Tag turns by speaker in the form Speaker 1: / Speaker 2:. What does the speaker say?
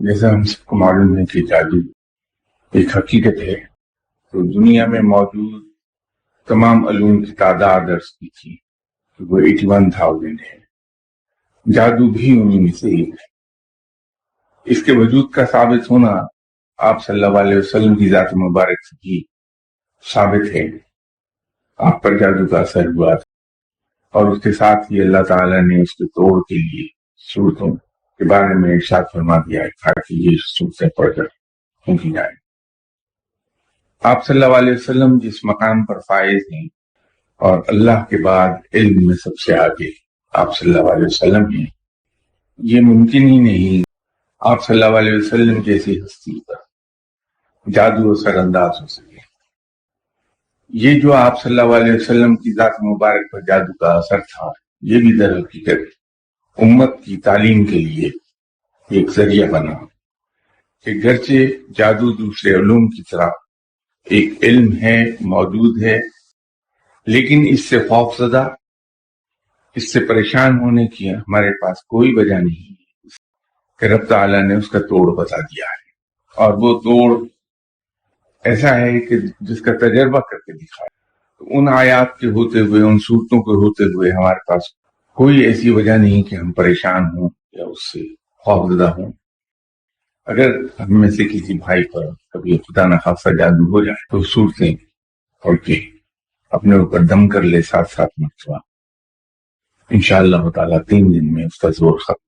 Speaker 1: جیسا ہم سب کو معلوم ہے کہ جادو ایک حقیقت ہے، تو دنیا میں موجود تمام علوم کی تعداد عرض کی تھی کہ وہ 81,000 ہے۔ جادو بھی انہیں میں سے ایک ہے۔ اس کے وجود کا ثابت ہونا آپ صلی اللہ علیہ وسلم کی ذات مبارک سے بھی ثابت ہے۔ آپ پر جادو کا اثر ہوا تھا، اور اس کے ساتھ ہی اللہ تعالیٰ نے اس کے توڑ کے لیے صورتوں کے بارے میں ارشاد فرما دیا ہے تاکہ یہ صورتیں پڑھ کر سنی جائیں۔ آپ صلی اللہ علیہ وسلم جس مقام پر فائز ہیں اور اللہ کے بعد علم میں سب سے آگے آپ صلی اللہ علیہ وسلم ہیں، یہ ممکن ہی نہیں آپ صلی اللہ علیہ وسلم جیسی ہستی پر جادو اثر انداز ہو سکے۔ یہ جو آپ صلی اللہ علیہ وسلم کی ذات مبارک پر جادو کا اثر تھا، یہ بھی در حقیقت امت کی تعلیم کے لیے ایک ذریعہ بنا کہ گرچہ جادو دوسرے علوم کی طرح ایک علم ہے، موجود ہے، لیکن اس سے خوف زدہ، اس سے پریشان ہونے کی ہمارے پاس کوئی وجہ نہیں ہے کہ رب تعالیٰ نے اس کا توڑ بتا دیا ہے، اور وہ توڑ ایسا ہے کہ جس کا تجربہ کر کے دکھایا۔ تو ان آیات کے ہوتے ہوئے، ان صورتوں کے ہوتے ہوئے ہمارے پاس کوئی ایسی وجہ نہیں کہ ہم پریشان ہوں یا اس سے خوف زدہ ہوں۔ اگر ہم میں سے کسی بھائی پر کبھی خدا نخواستہ جادو ہو جائے تو صورتیں پڑھ کے اپنے اوپر دم کر لے 7 مرتبہ، انشاءاللہ تعالیٰ 3 دن میں اس کا زور ختم۔